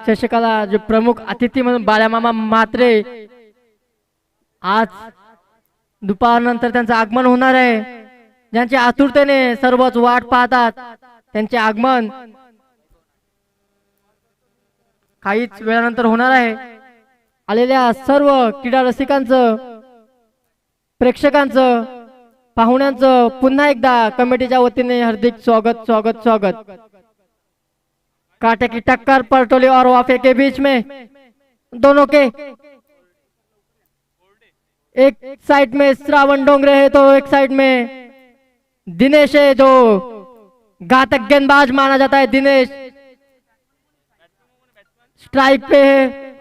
चषकाला जो प्रमुख अतिथी म्हणून बाळामामा म्हात्रे आज दुपारनंतर त्यांचं आगमन होणार आहे. ज्यांच्या आतुरतेने सर्वच वाट पाहतात त्यांचे आगमन काहीच वेळानंतर होणार आहे. आलेल्या सर्व क्रीडा रसिकांचं, प्रेक्षकांचं, पाहुण्यांचं पुन्हा एकदा कमिटीच्या वतीने हार्दिक स्वागत स्वागत स्वागत. कांटे की टक्कर परटोली और वाफे के बीच में, दोनों के एक साइड में श्रावण डोंगरे है तो एक साइड में दिनेश है जो घातक गेंदबाज माना जाता है. दिनेश स्ट्राइक पे है,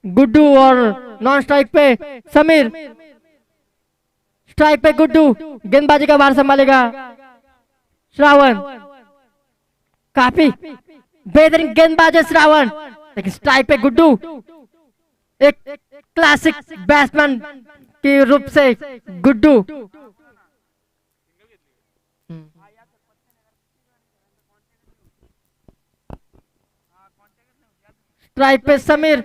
गुड्डू और नॉन स्ट्राइक पे समीर. स्ट्राइक पे गुड्डू गेंदबाजी का भार संभालेगा श्रावण. काफी बेहतरीन गेंदबाज है श्रावण, लेकिन स्ट्राइक पे गुड्डू एक क्लासिक बैट्समैन के रूप से गुड्डू. स्ट्राइक पे समीर.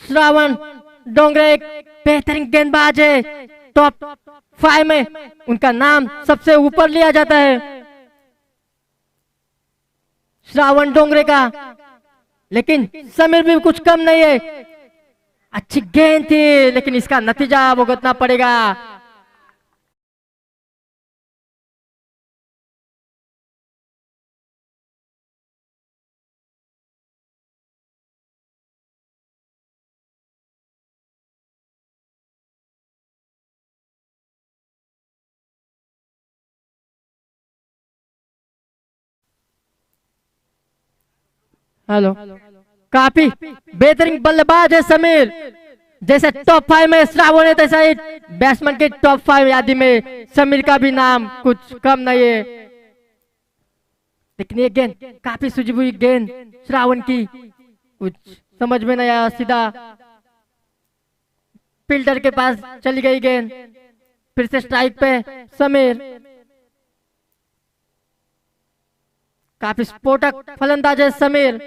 श्रावण डोंगरे एक बेहतरीन गेंदबाज है, टॉप 5 में उनका नाम सबसे ऊपर लिया जाता है श्रावण डोंगरे का. लेकिन समीर भी कुछ कम नहीं है. अच्छी गेंद थी लेकिन इसका नतीजा भुगतना पड़ेगा. हेलो, काफी बेहतरीन बल्लेबाज है समीर. जैसे टॉप 5 में श्रावण है तैसा ही बैट्समैन के टॉप 5 यादी में समीर का भी नाम कुछ कम नहीं है. लेकिन ये गेंद काफी सुझी हुई गेंद श्रावण की, कुछ समझ में नहीं आया. सीधा फील्डर के पास चली गई गेंद. फिर से स्ट्राइक पे समीर. काफी स्फोटक फलंदाज है समीर.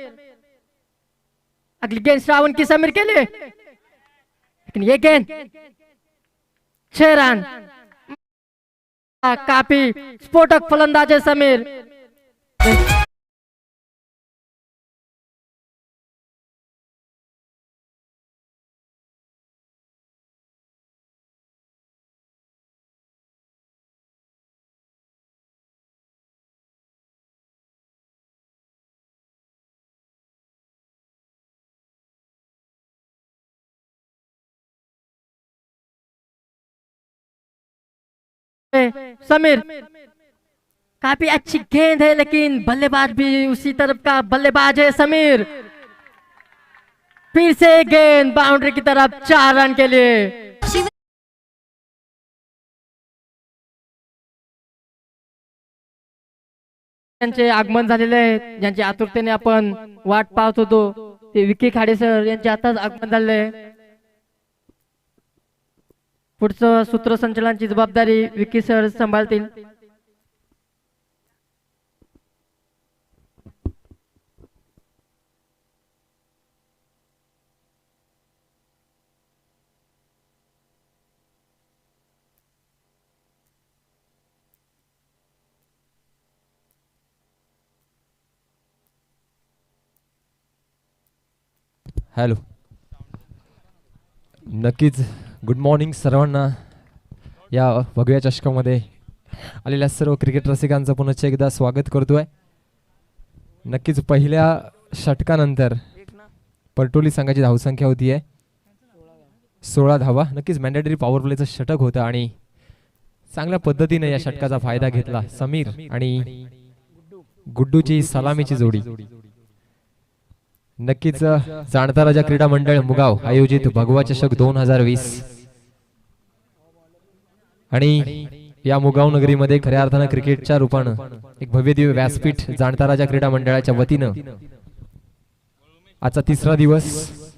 अगली गेंद श्रावण की समीर के लिए, लेकिन ये गेंद 6 रन. काफी स्फोटक फलंदाज है समीर. समीर काफी अच्छी गेंद है लेकिन बल्लेबाज भी उसी तरफ का बल्लेबाज है समीर. फिर से गेंद बाउंड्री की तरफ 4 रन के लिए. त्यांचे आगमन झालेले आहे, ज्यांची आतुरतेने आपण वाट पाहत होतो ते विकी खाडे सर यांचे आताच आगमन झाले. पुढचं सूत्रसंचालनाची जबाबदारी विकी सर सांभाळतील. हॅलो, नक्कीच गुड मॉर्निंग सर्वांना. या भगव्या चषकामध्ये आलेल्या सर्व क्रिकेट रसिकांचं पुन्हा एकदा स्वागत करतोय. नक्कीच पहिल्या षटकानंतर परटोली संघाची धावसंख्या होती आहे 16 धावा. नक्कीच मॅन्डेटरी पॉवर प्लेचं षटक होतं आणि चांगल्या पद्धतीने या षटकाचा फायदा घेतला समीर आणि गुड्डूची सलामीची जोडी. नक्कीच जाणता राजा क्रीडा मंडळ मुगाव आयोजित भगवा चषक 2020 आणि या मुगाव नगरीमध्ये खऱ्या अर्थानं क्रिकेटच्या रूपानं एक भव्य दिव्य व्यासपीठ जाणता राजा क्रीडा मंडळाच्या वतीनं आजचा 3रा दिवस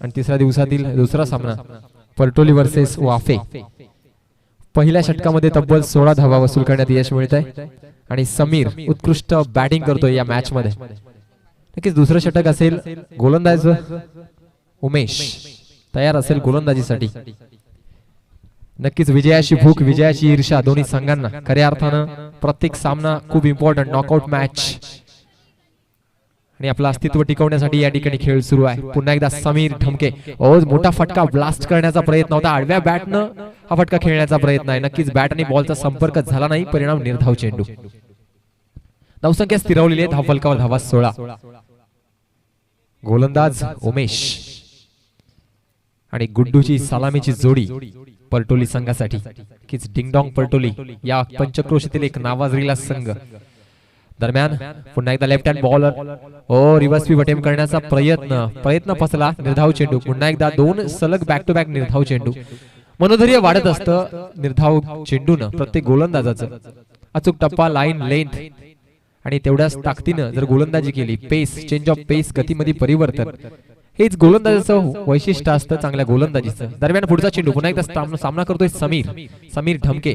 आणि 3ऱ्या दिवसातील दुसरा सामना परटोली वर्सेस वाफे. पहिल्या षटकामध्ये तब्बल 16 धावा वसूल करण्यात यश मिळत आहे आणि समीर उत्कृष्ट बॅटिंग करतोय या मॅच मध्ये. नक्कीच दुसरं षटक असेल. गोलंदाज उमेश तयार असेल गोलंदाजीसाठी. नक्कीच विजयाची भूक विजयाची ईर्षा दोन्ही संघांना. खऱ्या अर्थानं प्रत्येक सामना खूप इम्पॉर्टंट नॉकआउट मॅच आणि आपलं अस्तित्व टिकवण्यासाठी या ठिकाणी खेळ सुरू आहे. पुन्हा एकदा समीर ढमके मोठा फटका ब्लास्ट करण्याचा प्रयत्न होता. आडव्या बॅटनं हा फटका खेळण्याचा प्रयत्न आहे. नक्कीच बॅट आणि बॉलचा संपर्क झाला नाही. परिणाम निर्धाव चेंडू. धावसंख्या स्थिरावलेली आहे. धावफलकावर धावा 16. गोलंदाज उमेश आणि गुड्डूची सलामीची जोडी परटोली संघासाठी. कीच डिंगडॉंग परटोली या पंचक्रोशीतील एक नावाजलेला संघ. दरम्यान पुन्हा एकदा left hand bowler reverse sweep attempt करण्याचा प्रयत्न फसला. निर्धाव चेंडू. पुन्हा एकदा 2 सलग बॅक टू बॅक निर्धाव चेंडू. मनोधैर्य वाढत असतं निर्धाव चेंडून प्रत्येक गोलंदाजाचं. अचूक टप्पा लाईन लेंथ आणि तेवढ्याच ताकदीनं जर गोलंदाजी केली. पेस चेंज ऑफ पेस गतीमध्ये परिवर्तन हेच गोलंदाजीचं वैशिष्ट्य असतं चांगल्या गोलंदाजीचं. दरम्यान पुढचा चेंडू. पुन्हा एकदा सामना करतोय समीर ढमके.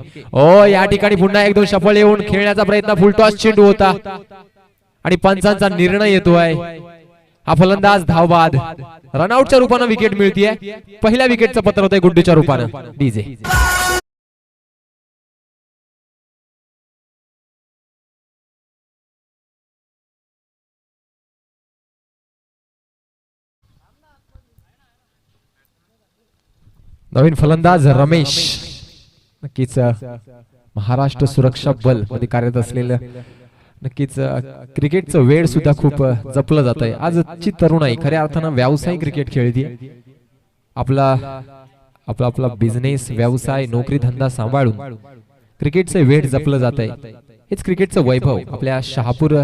या ठिकाणी पुन्हा 1-2 सफळ येऊन खेळण्याचा प्रयत्न. फुलटॉस चेंडू होता आणि पंचांचा निर्णय येतोय. हा फलंदाज धावबाद. रनआउटच्या रूपानं विकेट मिळतीये. पहिल्या विकेटचं पत्र होतंय गुड्डूच्या रूपानं. डीजे नवीन फलंदाज रमेश. नक्कीच महाराष्ट्र सुरक्षा बल मध्ये कार्यरत असलेलं. नक्कीच क्रिकेटचं वेळ सुद्धा खूप जपलं जात आहे. आजची तरुणाई खऱ्या अर्थानं व्यावसायिक क्रिकेट खेळते. आपला बिझनेस व्यवसाय नोकरी धंदा सांभाळून क्रिकेटचं वेळ जपलं जात आहे. हेच क्रिकेटचं वैभव. आपल्या शहापूर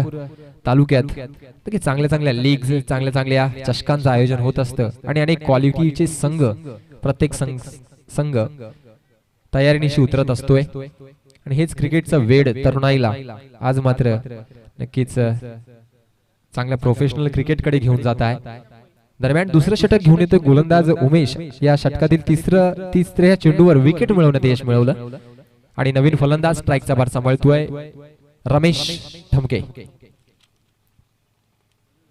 तालुक्यात चांगल्या लीग चांगल्या चषकांचं आयोजन होत असतं आणि अनेक क्वालिटीचे संघ प्रत्येक संघ तयारीनिशी उतरत असतोय. आणि हेच क्रिकेटचं वेड तरुणाईला आज मात्र नक्कीच चांगल्या प्रोफेशनल क्रिकेटकडे घेऊन जात आहे. दरम्यान दुसरं षटक घेऊन येतोय गोलंदाज उमेश. या षटकातील तिसऱ्या चेंडूवर विकेट मिळवण्यात यश मिळवलं आणि नवीन फलंदाज स्ट्राईकचा भार सांभाळतोय रमेश ढमके.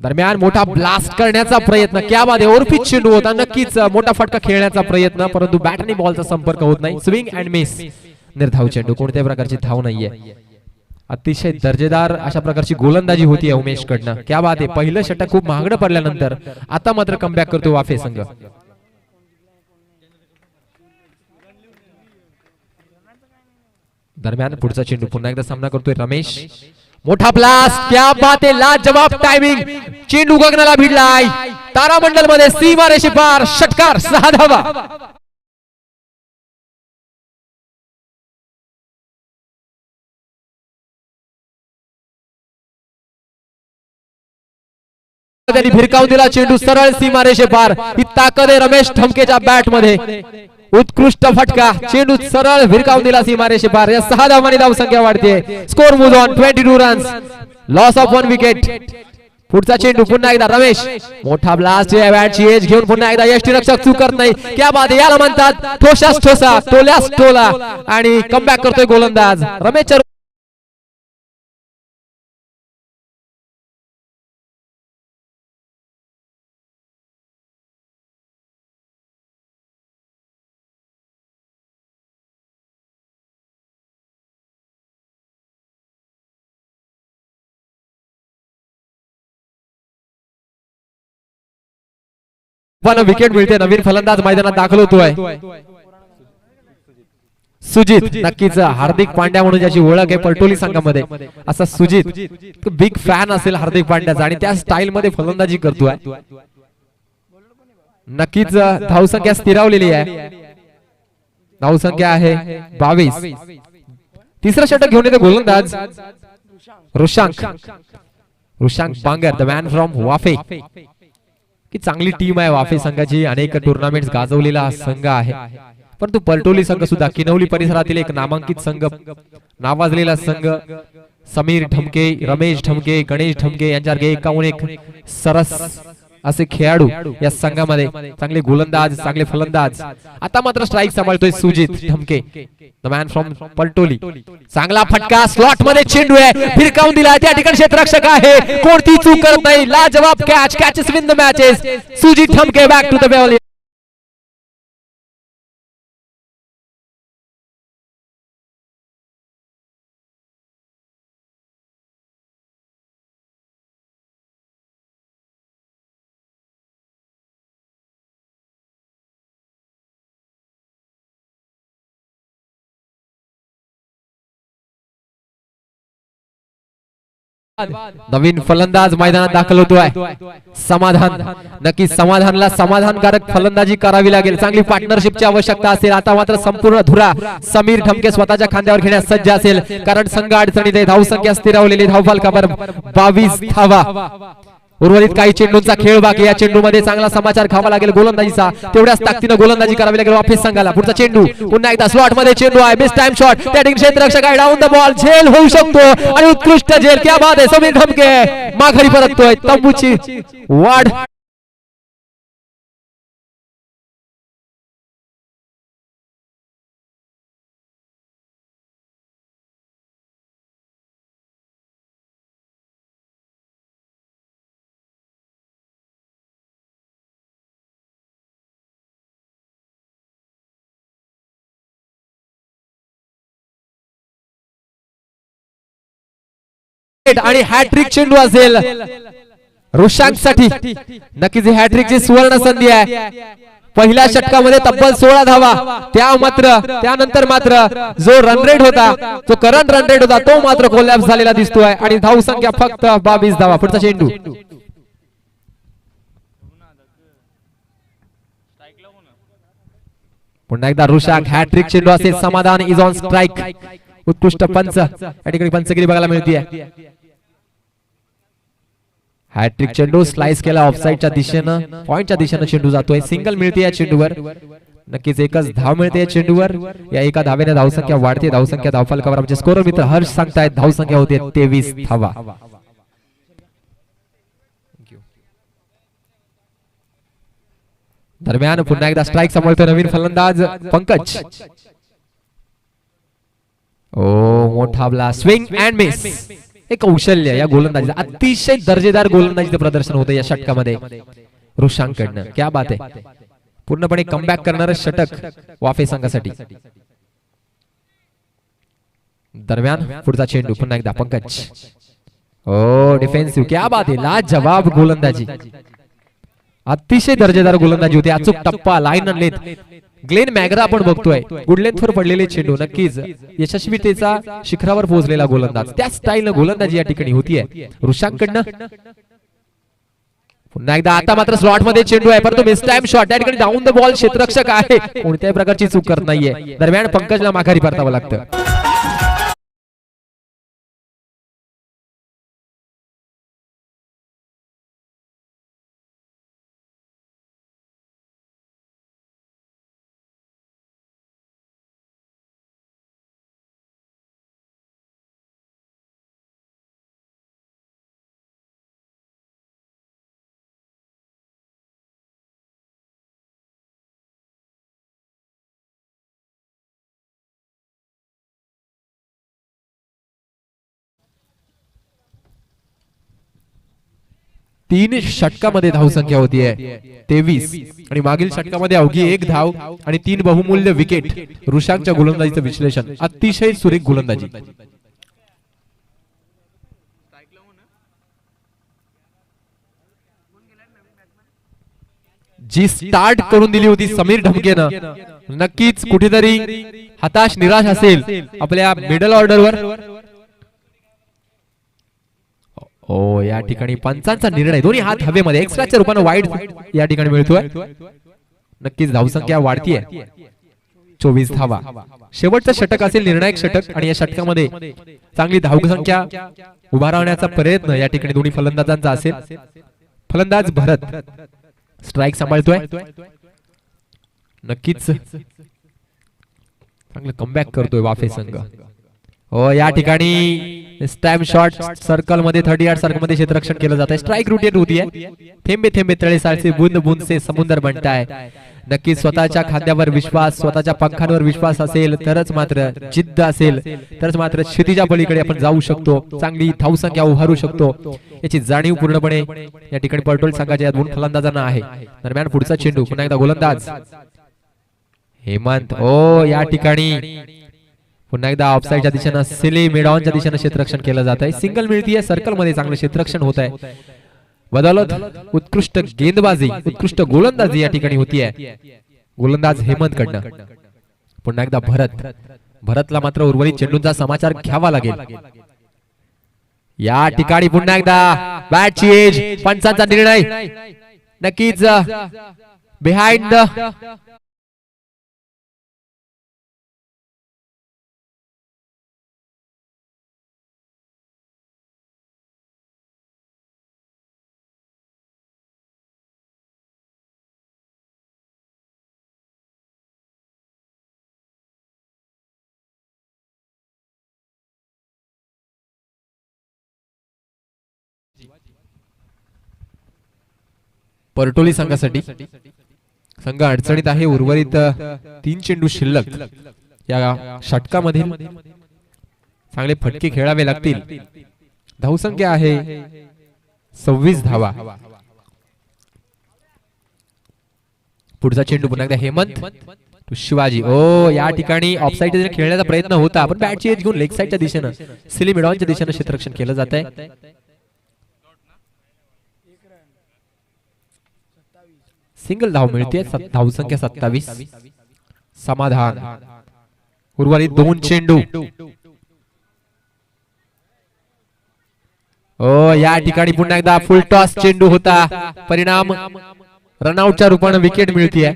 दरम्यान मोठा ब्लास्ट करण्याचा प्रयत्न. क्या बात आहे. ओव्हरपिच चेंडू होता. नक्कीच मोठा फटका खेळण्याचा प्रयत्न परंतु बॅट आणि बॉलचा संपर्क होत नाही. Swing and miss. निर्धाव चेंडू. कोणत्याही प्रकारची धाव नाहीये. अतिशय दर्जेदार अशा प्रकारची गोलंदाजी होती उमेश कडनं. क्या बात आहे. पहिलं षटक खूप महागडं पडल्यानंतर आता मात्र कमबॅक करतो वाफे संघ. दरम्यान पुढचा चेंडू. पुन्हा एकदा सामना करतोय रमेश. मोठा ब्लास्ट. क्या बात आहे. लाजवाब टायमिंग. चेंडू गगनाला भिडलाय. तारामंडल मध्ये सीमारेषे पार. षटकार 6 धावा. त्यांनी भिरकावून दिला चेंडू सरळ सीमारेषे पार. ही ताकद आहे रमेश ढमकेच्या बॅट मध्ये. उत्कृष्ट फटका. चेंडू सरळ भिरकावून दिला सीमारेषे पार. या 6 धावांनी धावसंख्या वाढते. Score move on 22 runs. Loss of 1 wicket. पुढचा चेंडू. पुन्हा एकदा रमेश. मोठा ब्लास्ट. या बॅटची एज घेऊन पुन्हा एकदा यष्टीरक्षक चुकत नाही. क्या बात आहे. याला म्हणतात ठोशास ठोसा टोल्यास टोला आणि कमबॅक करतोय गोलंदाज रमेश. विकेट मिळते. नवीन फलंदाज मैदानात दाखल होतोय सुजित. नक्कीच हार्दिक पांड्या म्हणून ज्याची ओळख आहे परटोली संघामध्ये असा सुजित बिग फॅन असेल हार्दिक पांड्याचा आणि त्या स्टाईल मध्ये फलंदाजी करतोय. नक्कीच धावसंख्या स्थिरावलेली आहे. धावसंख्या आहे 22. तिसरं षटक घेऊन येतो गोलंदाज रुशांक बांगर. द मॅन फ्रॉम वाफे. की चांगली टीम आहे वाफे संघाची. अनेक टुर्नामेंट्स गाजवलेला हा संघ आहे. परंतु परटोली संघ सुद्धा किनवली परिसरातील एक नामांकित संघ नावाजलेला संघ. समीर ढमके रमेश ढमके गणेश ढमके यांच्यासारखे एकाहून एक सरस असे खेळाडू या संघामध्ये, चांगले गोलंदाज, चांगले फलंदाज. आता मात्र स्ट्राईक सांभाळतोय Sujit Dhamke, the man from Paltoli. चांगला फटका, स्लॉट मध्ये चेंडू आहे, फिरकावून दिला. त्या ठिकाणी क्षेत्ररक्षक आहे, कोणती चूक करत नाही. लाजवाब catch, catches win the matches. Sujit Dhamke back to the ball. नवीन फलंदाज मैदानात दाखल होतोय समाधान. नक्की समाधानला समाधानकारक फलंदाजी करावी लागेल. चांगली पार्टनरशिपची आवश्यकता असेल. आता मात्र संपूर्ण धुरा समीर ढमके स्वतःच्या खांद्यावर घेण्यास सज्ज असेल, कारण संघ अडचणीत आहे. धावसंख्या स्थिरावलेली, धावफलकावर 22 धावा. उर्वरित काही चेंडूंचा खेळ बाकी. या चेंडूमध्ये चांगला समाचार खावा लागेल गोलंदाजीचा, तेवढ्याच ताकदीने गोलंदाजी करावी लागेल वाफेस संघाला. पुढचा चेंडू पुन्हा एकदा स्लॉट मध्ये चेंडू आहे, मिस टाइम शॉट. त्या ठिकाणी क्षेत्ररक्षक आहे, डाऊन द बॉल, झेल होऊ शकतो आणि उत्कृष्ट झेल. क्या बात आहे, समीर ढमके माघारी परततोय. तंबूची वाढ. आणि हॅट्रिक चेंडू असेल रुशांक साठी. नक्कीच ही हॅट्रिकची सुवर्ण संधी आहे. पहिल्या षटकामध्ये तब्बल 16 धावा. त्यानंतर मात्र जो रन रेट होता, जो करंट रन रेट होता, तो मात्र कोलॅप्स झालेला दिसतोय आणि धाव संख्या फक्त 22 धावा. पुढचा चेंडू पुन्हा एकदा रुशांक, हॅट्रिक चेंडू असेल. समाधान इज ऑन स्ट्राईक. उत्कृष्ट पंच या ठिकाणी पंचगिरी बघायला मिळते. हॅट्रिक चेंडू स्लाइस केला ऑफसाइडच्या दिशेनं, पॉइंटच्या दिशेनं चेंडू जातोय. सिंगल मिळते या चेंडूवर. नक्कीच एकच धाव मिळते या चेंडूवर. या एका धावेने धावसंख्या वाढते. धावसंख्या धावफलकावर आमचे स्कोरर मित्र हर्ष सांगतायत धावसंख्या होते 23 धावा. दरम्यान पुन्हा एकदा स्ट्राईक सांभाळतोय नवीन फलंदाज पंकज. ओ मोठा ब्लास्ट, स्विंग अँड मिस. हे कौशल्य या गोलंदाजीचं, अतिशय दर्जेदार गोलंदाजीचं प्रदर्शन होतं या षटकामध्ये रुशांक कडनं. क्या बात आहे, पूर्णपणे कमबॅक करणारं षटक वाफे संघासाठी. दरम्यान पुढचा चेंडू पुन्हा एकदा पंकज. ओ डिफेन्सिव्ह, क्या बात आहे, लाजवाब गोलंदाजी. अतिशय दर्जेदार गोलंदाजी होती. अचूक टप्पा, लाईन लेंथ. ग्लेन मॅग्रा आपण बघतोय, गुड लेंथवर पडलेले चेंडू. नक्कीच यशस्वीतेचा शिखरावर पोहोचलेला गोलंदाज. त्या स्टाईलनं गोलंदाजी या ठिकाणी होतीये रुशांक कडनं. पुन्हा एकदा आता मात्र स्लॉट मध्ये चेंडू आहे, परंतु मिस टाइम शॉट. त्या ठिकाणी डाऊन द बॉल क्षेत्ररक्षक आहे, कोणत्याही प्रकारची चूक करत नाहीये. दरम्यान पंकजला माघारी परतावं लागतं. तीन षटकामध्ये धावसंख्या होतीये 23 आणि मागील षटकामध्ये अवघी 1 धाव आणि 3 बहुमूल्य विकेट. रुशांकच्या गोलंदाजीचं विश्लेषण, अतिशय सुरेख गोलंदाजी. जी स्टार्ट करून दिली होती समीर ढमकेनं, नक्कीच कुठेतरी हताश निराश असेल आपल्या मिडल ऑर्डरवर. ओ या ठिकाणी पंचांचा निर्णय, दोन्ही हात हवेमध्ये, एक्स्ट्राच्या रूपाने वाईड या ठिकाणी मिळतोय. नक्कीच धावसंख्या वाढतीये 24 धावा. शेवटचं षटक असेल निर्णायक षटक आणि या षटकामध्ये चांगली धावसंख्या उभा राहण्याचा प्रयत्न या ठिकाणी दोन्ही फलंदाजांचा असेल. फलंदाज भरत स्ट्राईक सांभाळतोय. नक्कीच चांगलं कमबॅक करतोय वाफे संघ. हो या ठिकाणी स्टॅम्प शॉट सर्कल मध्ये 30 यार्ड सर्कल मध्ये क्षेत्ररक्षण केलं जात आहे. स्ट्राइक रुटीन होती आहे. थेंबे थेंबे तळे साळसे बूंद बूंद से समुद्र बनताय. नक्कीच स्वतःच्या खांद्यावर विश्वास, स्वतःच्या पंखांवर विश्वास असेल तरच मात्र, जिद्द असेल तरच मात्र क्षितिजा पलीकडे आपण जाऊ शकतो, चांगली धावसंख्या उभारू शकतो, याची जाणीव पूर्णपणे या ठिकाणी पर्टोल संघाच्या दोन फलंदाजांना आहे. दरम्यान पुढचा चेंडू पुन्हा एकदा गोलंदाज हेमंत. ओ या ठिकाणी पुन्हा एकदा ऑफसाईडच्या दिशेनं सिली मिडॉनच्या दिशेनं क्षेत्ररक्षण केलं जात आहे. सिंगल मिळतीये, सर्कल मध्ये चांगलं क्षेत्ररक्षण होत आहे. बदौलत उत्कृष्ट गेंदबाजी, उत्कृष्ट गोलंदाजी या ठिकाणी होतीये गोलंदाज हेमंत कडनं. पुन्हा एकदा भरतला मात्र उर्वरित चेंडूंचा समाचार घ्यावा लागेल. या ठिकाणी पुन्हा एकदा बॅटची एज, पंचांचा निर्णय नक्कीच बिहाइंड द परटोली संघासाठी. संघ अडचणीत आहे. उर्वरित 3 चेंडू शिल्लक या षटकामधील चांगले फटके खेळावे लागतील. धावसंख्या आहे 26 धावा. पुढचा चेंडू पुन्हा एकदा हेमंत टू शिवाजी. ओ या ठिकाणी ऑफसाईड खेळण्याचा प्रयत्न होता, पण बॅटची एज घेऊन लेग साईडच्या दिशेनं सिली मिडॉनच्या दिशेनं क्षेत्ररक्षण केलं जात आहे. सिंगल धाव मिळते. धावसंख्या 27. समाधान. उर्वरित 2 चेंडू. ओ या ठिकाणी पुन्हा एकदा फुल टॉस चेंडू होता, परिणाम रनआउटच्या रूपाने विकेट मिळते.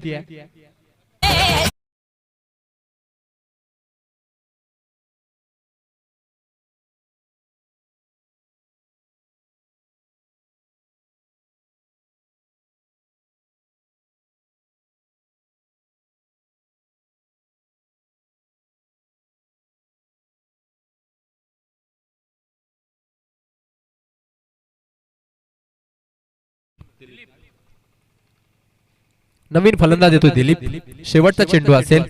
नवीन फलंदाज येतो दिलीप. शेवटचा चेंडू असेल.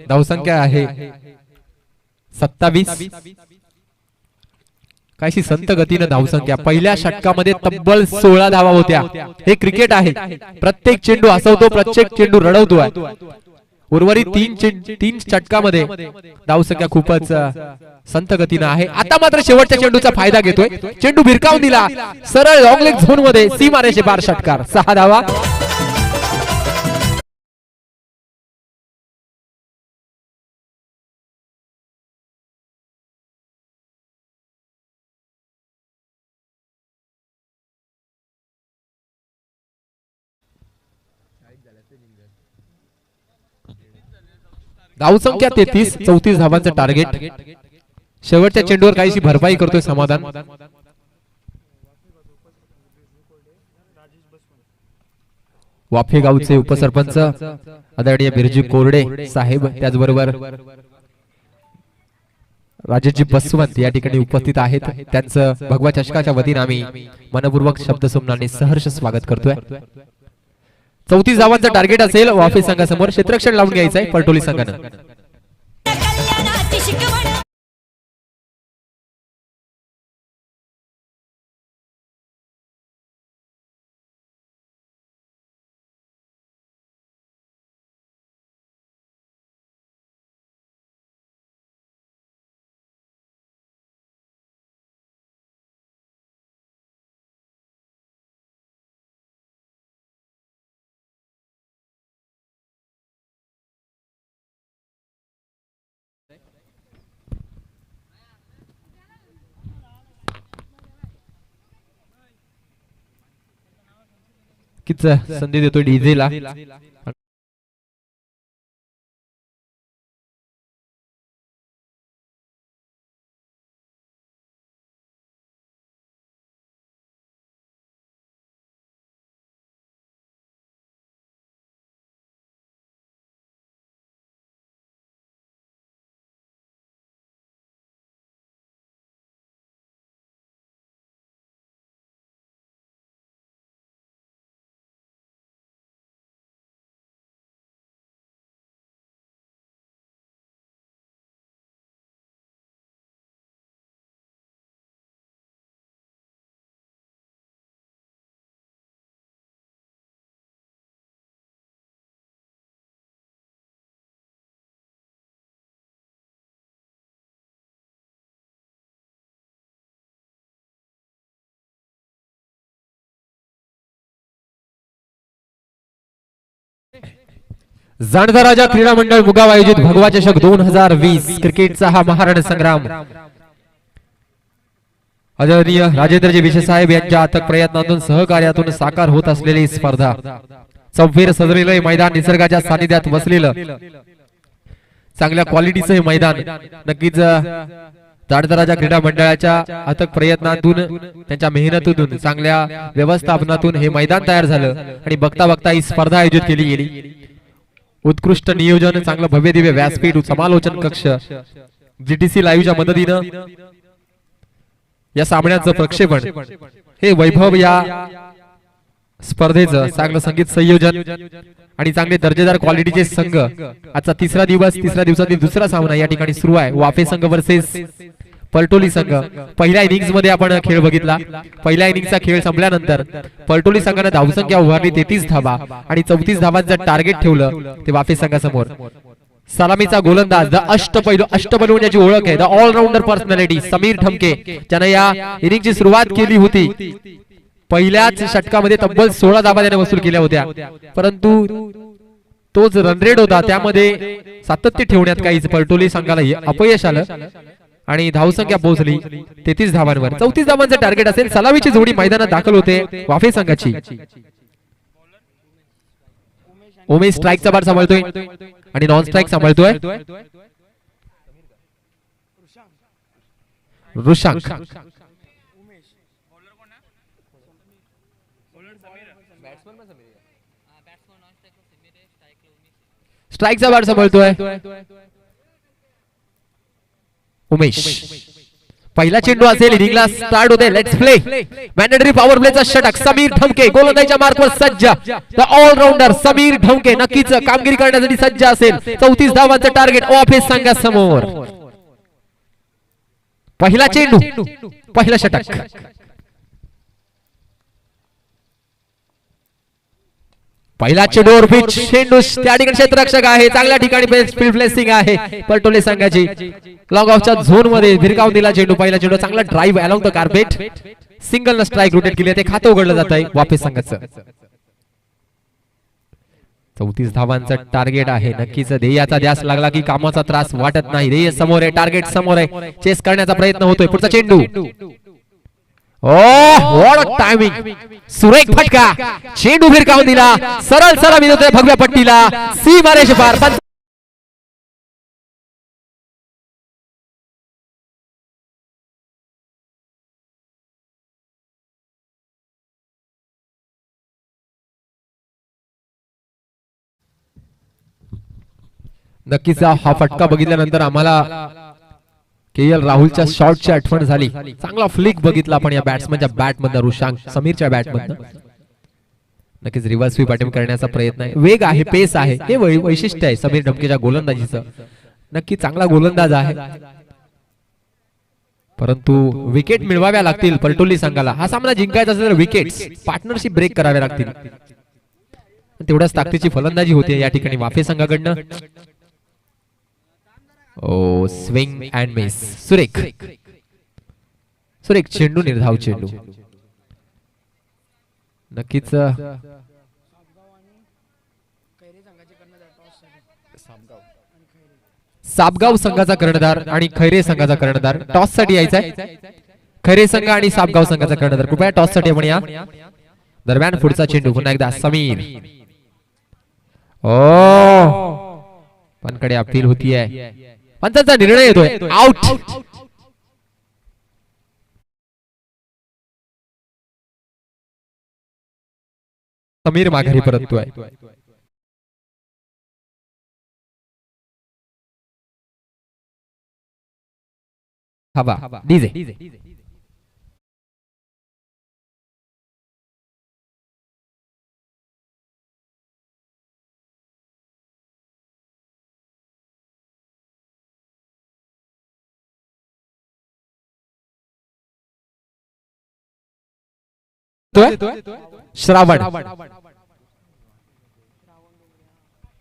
धावसंख्या आहे 27. काहीशी संत गतीनं धावसंख्या. पहिल्या षटकामध्ये तब्बल 16 धावा होत्या. हे क्रिकेट आहे. प्रत्येक चेंडू हसवतो, प्रत्येक चेंडू रडवतोय. उर्वरित 3 षटकामध्ये धावसंख्या खूपच संत गतीनं आहे. आता मात्र शेवटच्या चेंडूचा फायदा घेतोय. चेंडू भिरकावून दिला सरळ लॉंग लेग झोन मध्ये. सीमारेषे पार षटकार. 6 धावा. धावसंख्या 33. 34 धावांचं टार्गेट. शेवटच्या चेंडूवर काहीशी भरपाई करतोय समाधान. वाफे गावचे उपसरपंच आदरणीय बिरजी कोरडे साहेब, त्याचबरोबर राजेशजी बसवंत या ठिकाणी उपस्थित आहेत. त्यांचं भगवा चषकाच्या वतीने आम्ही मनपूर्वक शब्दसुमनाने सहर्ष स्वागत करतोय. 34 धावांचा टार्गेट असेल वाफे संघासमोर. क्षेत्ररक्षण लावून घ्यायचं आहे परटोली संघानं. किच संधी देतोय डीजेला. जाणता राजा क्रीडा मंडळ मुगाव आयोजित भगवा चषक 2020 क्रिकेटचा हा महारण संग्राम आदरणीय राजेंद्रजी विशे साहेब यांच्या अथक प्रयत्नातून सहकार्यातून साकार होत असलेली स्पर्धा चौफेर सजलेलं मैदान निसर्गाच्या सानिध्यात वसलेलं चांगल्या क्वालिटीचं हे मैदान नक्कीच जाणता राजा क्रीडा मंडळाच्या अथक प्रयत्नातून त्यांच्या मेहनतीतून चांगल्या व्यवस्थापनातून हे मैदान तयार झालं आणि बघता बघता ही स्पर्धा आयोजित केली गेली उत्कृष्ट नियोजन चांगलं भव्य दिव्य व्यासपीठ समालोचन कक्ष जीटीसी लाईव्हच्या मदतीनं या सामन्याचं प्रक्षेपण हे वैभव या स्पर्धेचं चांगलं संगीत संयोजन आणि चांगले दर्जेदार क्वालिटीचे संघ आजचा तिसरा दिवसातील दुसरा सामना या ठिकाणी सुरू आहे वाफे संघ वर्सेस पलटोली संघ पहिल्या इनिंग्स मध्ये आपण खेळ बघितला पहिल्या इनिंगचा खेळ संपल्यानंतर पलटोली संघाने धावसंख्या उभारली 33 धावा आणि 34 धावांचं टार्गेट ठेवलं ते वाफे संघासमोर सलामीचा गोलंदाज द अष्टपैलू ज्याची ओळख आहे the all-rounder personality Sameer Thamke ज्याने या इनिंगची सुरुवात केली होती पहिल्याच षटकामध्ये तब्बल 16 धावा त्याने वसूल केल्या होत्या परंतु तोच रन रेट होता त्यामध्ये सातत्य ठेवण्यात काहीच पलटोली संघाला अपयश आलं आणि धावसंख्या पोहोचली 33 धावांवर 34 धावांचं टार्गेट असेल सलामीची जोडी मैदानात दाखल होते वाफे संघाची उमेश स्ट्राईकचा बार सांभाळतोय आणि नॉन स्ट्राईक सांभाळतोय रुशांक स्ट्राईकचा बार सांभाळतोय उमेश पहिला चेंडू असेल इनिंगला स्टार्ट होते लेट्स प्ले मॅन्डेटरी पॉवर प्लेचा षटक समीर ठमके गोलंदाजीच्या मार्कवर सज्ज द ऑलराऊंडर समीर ठमके नक्कीच कामगिरी करण्यासाठी सज्ज असेल 34 धावांचं टार्गेट ऑफिस संघासमोर पहिला चेंडू पहिला षटक पहिला चेंडूवर पिच चेंडू त्या ठिकाणी क्षेत्ररक्षक आहे चांगल्या ठिकाणी फील्ड प्लेसिंग आहे पलटोले संघाची लॉंग ऑफच्या झोन मध्ये भिरकावून दिला चेंडू पहिला चेंडू चांगला drive along the carpet single न स्ट्राईक रोटेट केली ते खातं उघडलं जात आहे वापस संघाचं 34 धावांचं टार्गेट आहे नक्कीच ध्येयाचा ध्यास लागला की कामाचा त्रास वाटत नाही ध्येय समोर आहे टार्गेट समोर आहे चेस करण्याचा प्रयत्न होतोय पुढचा चेंडू व्हॉट अ टायमिंग सुरेख फटका चेंडू भिरकावून दिला सरळ सलामी देतोय भगव्या पट्टीला सीमारेष पार नक्कीच हा फटका बघितल्यानंतर आम्हाला केएल राहुलच्या शॉटची आठवण झाली चांगला फ्लिक बघितला आपण या बॅट्समनच्या बॅट मधनं रुशांक समीरच्या बॅट मधनं नक्कीच रिव्हर्स स्वीप अटेम्प्ट करण्याचा प्रयत्न आहे वेग आहे पेस आहे हे वैशिष्ट्य आहे समीर ठमकेच्या गोलंदाजीचं नक्की चांगला गोलंदाज आहे परंतु विकेट मिळवाव्या लागतील पलटोली संघाला हा सामना जिंकायचा असेल तर विकेट्स पार्टनरशिप ब्रेक करावे लागतील तेवढ्याच ताकदीची फलंदाजी होते या ठिकाणी वाफे संघाकडनं ओ स्विंग अँड मिस सुरेख चेंडू निर्धाव चेंडू नक्कीच सापगाव संघाचा कर्णधार आणि खैरे संघाचा कर्णधार टॉस साठी यायचा आहे खैरे संघ आणि सापगाव संघाचा कर्णधार कृपया टॉस साठी आपण या दरम्यान पुढचा चेंडू पुन्हा एकदा समीर पंकडे अपील होतीये पंचांचा निर्णय येतोय आउट समीर माघारी परततोय हवा डीजे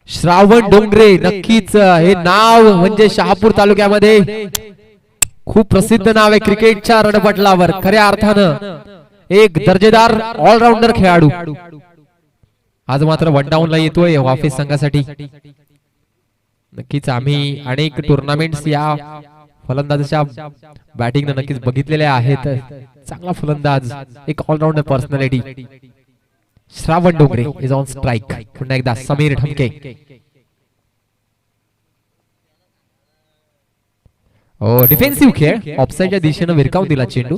श्रावण डोंगरे नक्कीच हे नाव म्हणजे शहापूर तालुक्यामध्ये खूप प्रसिद्ध नाव आहे क्रिकेटच्या रणपटलावर खऱ्या अर्थानं एक दर्जेदार ऑलराऊंडर खेळाडू आज मात्र वन डाऊन ला येतोय वाफेज संघासाठी. नक्कीच आम्ही अनेक टुर्नामेंट्स या फलंदाजाच्या बॅटिंग नक्कीच बघितलेल्या आहेत. चांगला फलंदाज, एक all rounder personality. Shravan Dongre is on strike. पुन्हा एकदा समीर ढमके. डिफेन्सिव्ह खेळ, ऑफसाईडच्या दिशेने विरकावून दिला चेंडू.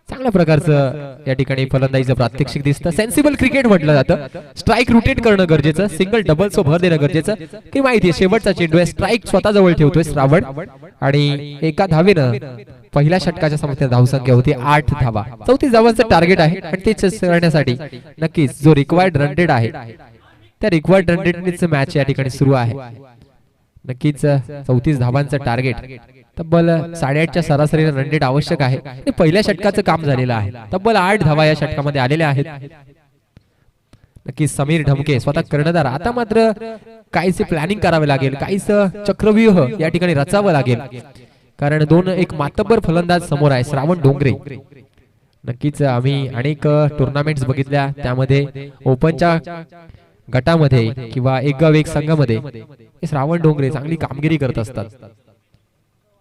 चांगल्या प्रकारचं या ठिकाणी फलंदाजीचं प्रात्यक्षिक दिसतं. सेन्सिबल क्रिकेट म्हटलं जातं. स्ट्राइक रोटेट करणं गरजेचं, सिंगल डबल्स भर देणं गरजेचं. की माहितीये शेवटचा चेंडू आहे, स्ट्राइक स्वतः जवळ ठेवतोय श्रावण आणि एका धावेनं पहिल्या षटकाच्या समोर धावसंख्या होती 8 धावा. 34 धावांचं टार्गेट आहे आणि ते करण्यासाठी नक्कीच जो रिक्वायर्ड रन रेट आहे त्या रिक्वायर्ड रन रेटनेच मॅच या ठिकाणी सुरू आहे. नक्कीच 34 धावांचं टार्गेट, तब्बल 8.5च्या सरासरीने रन रेट आवश्यक आहे. पहिल्या षटकाचं काम झालेलं आहे. तब्बल 8 धावा या षटकामध्ये आलेल्या आहेत. नक्कीच समीर ढमके स्वतः कर्णधार. आता मात्र काहीसे प्लॅनिंग करावे लागेल, काहीच चक्रव्यूह या ठिकाणी रचावं लागेल, कारण एक मातब्बर फलंदाज समोर आहे, श्रावण डोंगरे. नक्कीच आम्ही अनेक टुर्नामेंट्स बघितल्या, त्यामध्ये ओपनच्या गटामध्ये किंवा एक गाव एक संघामध्ये श्रावण डोंगरे चांगली कामगिरी करत असतात.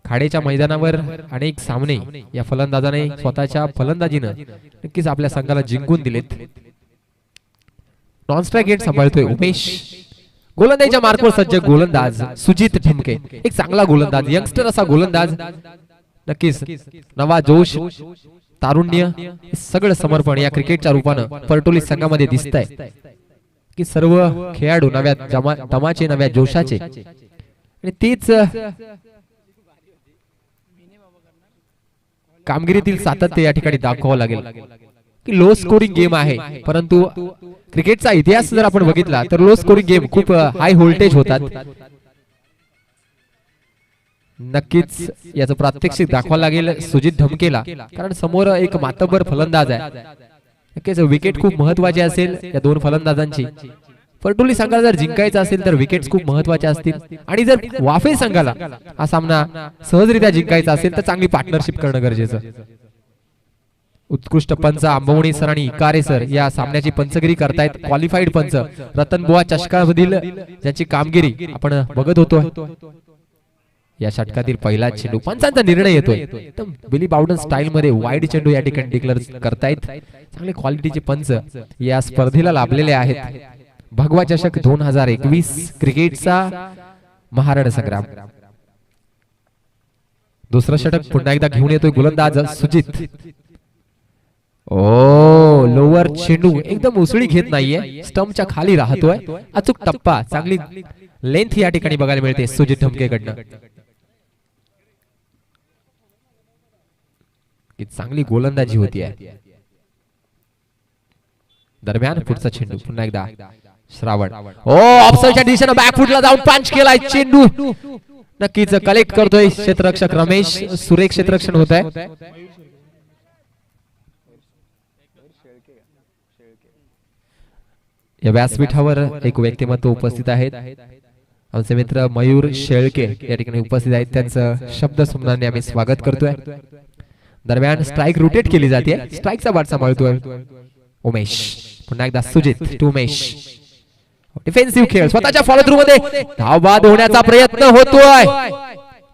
खाडेच्या मैदानावर अनेक सामने या फलंदाजाने स्वतःच्या फलंदाजीनं नक्कीच आपल्या संघाला जिंकून दिलेत. नॉन स्ट्राइक गेट सांभाळतोय उमेश. गोलंदाजीच्या मार्कवर सज्ज गोलंदाज सुजित ढमके, एक चांगला गोलंदाज, यंगस्टर असा गोलंदाज. नक्कीच नवा जोश, तारुण्य, सगळं समर्पण या क्रिकेटच्या रूपानं परटोली संघामध्ये दिसतंय. की सर्व खेळाडू नव्या दमाचे, नव्या जोशाचे, आणि तीच कामगिरीतील सातत्य या ठिकाणी दाखवावं लागेल. की लो स्कोरिंग गेम आहे, परंतु क्रिकेटचा इतिहास जर आपण बघितला तर लो स्कोरिंग गेम खूप हाय व्होल्टेज होतात. नक्कीच याचं प्रात्यक्षिक दाखवावं लागेल सुजित ढमकेला, कारण समोर एक मातब्बर फलंदाज आहे. नक्कीच विकेट खूप महत्वाची असेल या दोन फलंदाजांची. परटोली संघाला जर जिंकायचा असेल तर विकेट्स खूप महत्वाच्या असतील, आणि जर वाफे संघाला हा सामना सहजरित्या जिंकायचा असेल तर चांगली पार्टनरशिप करणं गरजेचं. उत्कृष्ट पंच आंबवणी सर आणि इकारे सर या सामन्याची पंचगिरी करतायत. क्वालिफाईड पंच रतनबुवा चषकामधील ज्याची कामगिरी आपण बघत होतो. या षटकातील पहिला चेंडू, पंचांचा निर्णय येतोय बिली बाउडन स्टाईल मध्ये वाईड चेंडू या ठिकाणी डिक्लेअर करतायत. चांगले क्वालिटीचे पंच या स्पर्धेला लाभलेले आहेत. भगवा चषक 2021 क्रिकेटचा महारण संग्राम. दुसरं षटक पुन्हा एकदा घेऊन येतोय गोलंदाज सुजित. लोअर चेंडू एकदम उसळी घेत नाहीये, स्टंपच्या खाली राहतोय. अचूक टप्पा, चांगली लेंथ या ठिकाणी बघायला मिळते सुजित ढमकेकडनं. चांगली गोलंदाजी होती आहे. दरम्यान पुढचा चेंडू पुन्हा एकदा श्रावण. ऑफसाईडच्या दिशेने बॅकफुटला जाऊन पंच केलाय चेंडू. नक्कीच कलेक्ट करतोय क्षेत्ररक्षक रमेश. सुरेख क्षेत्ररक्षण होत आहे. या व्यासपीठावर एक व्यक्तिमत्व उपस्थित आहेत. आमचे मित्र मयूर शेळके या ठिकाणी उपस्थित आहेत. त्यांचं शब्द सुमनाने आम्ही स्वागत करतोय. दरम्यान स्ट्राइक रोटेट केली जाते. स्ट्राइकचा बाट सांभाळतोय उमेश. पुन्हा एकदा सुजित टू उमेश. डिफेन्सिव्ह खेळ, स्वतःच्या फॉलो थ्रू मध्ये धावबाद होण्याचा प्रयत्न होतोय,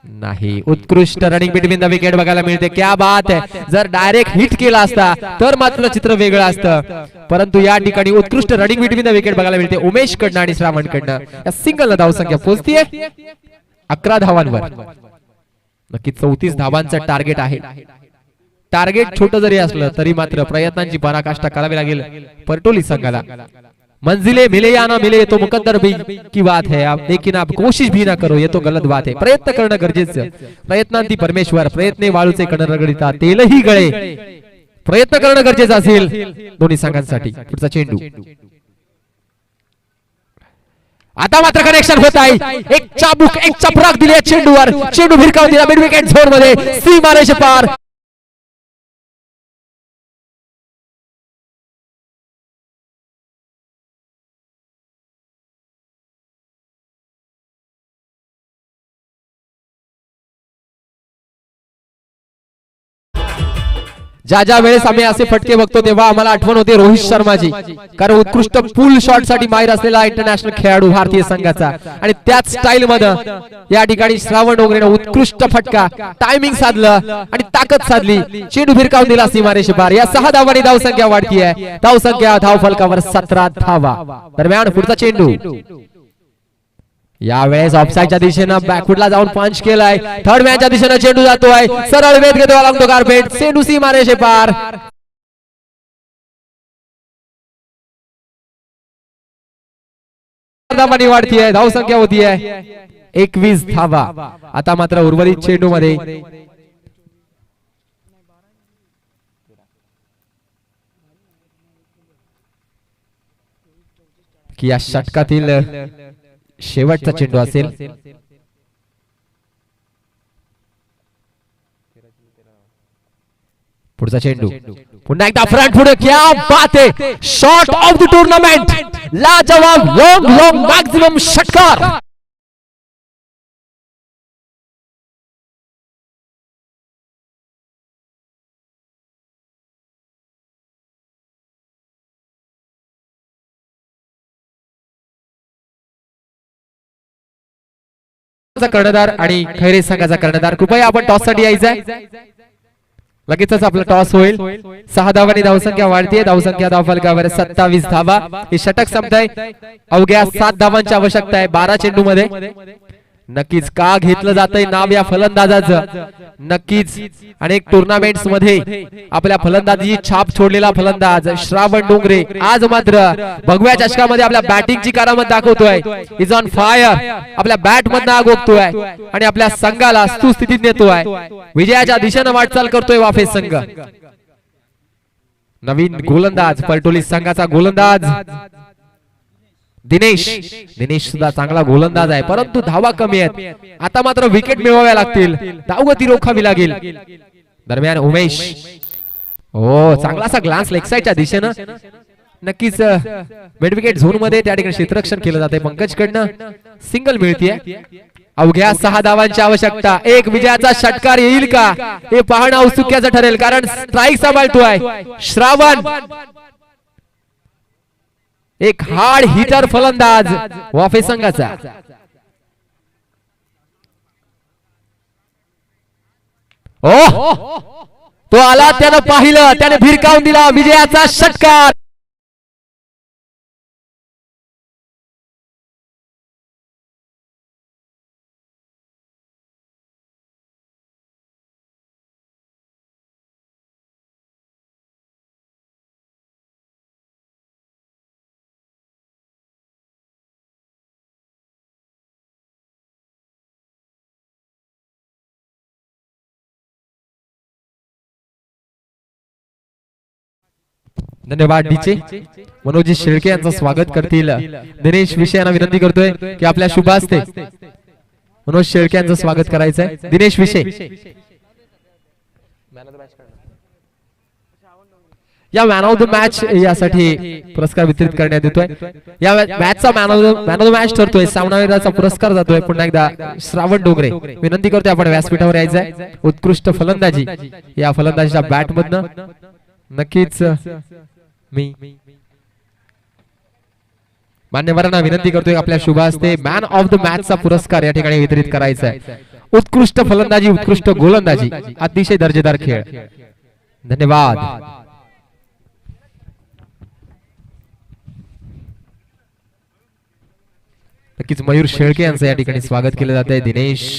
नाही. उत्कृष्ट रनिंग बिटवीन द विकेट बघायला मिळते. क्या बात आहे. जर डायरेक्ट हिट केला असता तर मात्र चित्र वेगळं असतं, परंतु या ठिकाणी उत्कृष्ट रनिंग बिटवीन द विकेट बघायला मिळते उमेश कडनं आणि श्रावण कडनं. या सिंगल धावसंख्या पोहोचतीये 11 धावांवर. नक्की 34 धावांचं टार्गेट आहे. टार्गेट छोटं जरी असलं तरी मात्र प्रयत्नांची पराकाष्ठा करावी लागेल परटोली संघाला. मंजिले मिले या ना मिले तो मुकद्दर भी की बात है, आप लेकिन आप कोशिश भी ना करो ये तो गलत बात है. प्रयत्न करणं गरजेचं. प्रयत्नांती परमेश्वर, प्रयत्ने वाळूचे कण रगडिता तेलही गळे. प्रयत्न करणं गरजेचं असेल दोन्ही संघांसाठी. पुढचा चेंडू. आता मात्र कनेक्शन होत आहे. एक चाबूक, एक चपराक दिली चेंडूवर. चेंडू भिरकावून दिला मिड विकेट झोन मध्ये, सीमारेषे पार. ज्या ज्या वेळेस आम्ही असे फटके बघतो तेव्हा आम्हाला आठवण होते रोहित शर्माची, कारण उत्कृष्ट पुल शॉट साठी माहीर असलेला इंटरनॅशनल खेळाडू भारतीय संघाचा, आणि त्याच स्टाईल मध्ये या ठिकाणी श्रावण डोंगरेने उत्कृष्ट फटका, टायमिंग साधलं आणि ताकद साधली, चेंडू भिरकावून दिला सीमारेषे पार. या 6 धावांनी धावसंख्या वाढतीये. धावसंख्या धावफलकावर 17 धावा. दरम्यान पुढचा चेंडू यावेळेस ऑफसाईडच्या दिशेनं बॅकफुटला जाऊन पंच केलाय. थर्ड मॅनच्या दिशेनं चेंडू जातोय, सरळ वेध घेतो अलॉंग द कार्पेट, चेंडू सीमारेषे पार. धावांनी वाढतीये. धावसंख्या होतीये 21 धावा. आता मात्र उर्वरित चेंडू मध्ये की या षटकातील शेवटचा चेंडू असेल. पुढचा चेंडू पुन्हा एकदा फ्रंट पुढे. क्या बात है, शॉट ऑफ द टूर्नामेंट, लाजवाब लॉन्ग लॉन्ग मॅक्सिमम षटकार. कर्णधार आणि खैरे संघाचा कर्णधार, कृपया आपण टॉस साठी यायचंय. लगेचच आपला टॉस होईल. 6 धावांनी धावसंख्या वाढतीये. धावसंख्या धावफलकावर 27 धावा. हे षटक संपतंय. अवघ्या 7 धावांची आवश्यकता आहे 12 चेंडू मध्ये. नक्कीच का घेतलं जातंय नाव या फलंदाजाचं, नक्कीच अनेक टुर्नामेंट्स मध्ये आपल्या फलंदाजी छाप छोडलेला फलंदाज श्रावण डोंगरे आज मात्र भगव्या चषकामध्ये आपल्या बॅटिंगची करामत दाखवतोय. Is on fire. आपल्या बॅट मधनं आग ओकतोय आणि आपल्या संघाला सुस्थितीत नेतोय. विजयाच्या दिशेनं वाटचाल करतोय वाफे संघ. नवीन गोलंदाज पलटोली संघाचा गोलंदाज दिनेश सुद्धा चांगला गोलंदाज आहे, परंतु धावा कमी आहेत. आता मात्र विकेट मिळवाव्या लागतील, धावगती रोखावी लागेल. दरम्यान उमेश, हो चांगलासा ग्लान्स लेग साइडच्या दिशेनं. नक्कीच मिड विकेट झोन मध्ये त्या ठिकाणी क्षेत्ररक्षण केलं जाते. पंकज कडनं सिंगल मिळतीये. अवघ्या 6 धावांची आवश्यकता. एक विजयाचा षटकार येईल का हे पाहणं औत्सुक्याचं ठरेल, कारण स्ट्राईक सांभाळतोय श्रावण. एक हार्ड हिटर फलंदाज वाफे संघाचा. ओ तो आला, त्यानं पाहिलं, त्याने भिरकावून दिला विजयाचा षटकार. धन्यवाद डीचे. मनोजी शेळके यांचं स्वागत करतील. दिनेश विषय यांना विनंती करतोय की आपल्या शुभ हस्ते मनोज शेळके यांचं स्वागत करायचंय. दिनेश विषय या मॅन ऑफ द मॅच यासाठी पुरस्कार वितरित करण्यात येतोय. या मॅचचा मॅन ऑफ द मॅच ठरतोय. सामनावीराचा पुरस्कार जातोय पुन्हा एकदा श्रावण डोंगरे. विनंती करतोय आपण व्यासपीठावर यायचंय. उत्कृष्ट फलंदाजी या फलंदाजीच्या बॅट मधनं नक्कीच मी मान्यवरांना विनंती करतोय आपल्या शुभ हस्ते मॅन ऑफ द मॅच चा पुरस्कार या ठिकाणी वितरित करायचा आहे. उत्कृष्ट फलंदाजी, उत्कृष्ट गोलंदाजी, अतिशय दर्जेदार खेळ. धन्यवाद. नक्कीच मयूर शेळके यांचं या ठिकाणी स्वागत केलं जात आहे. दिनेश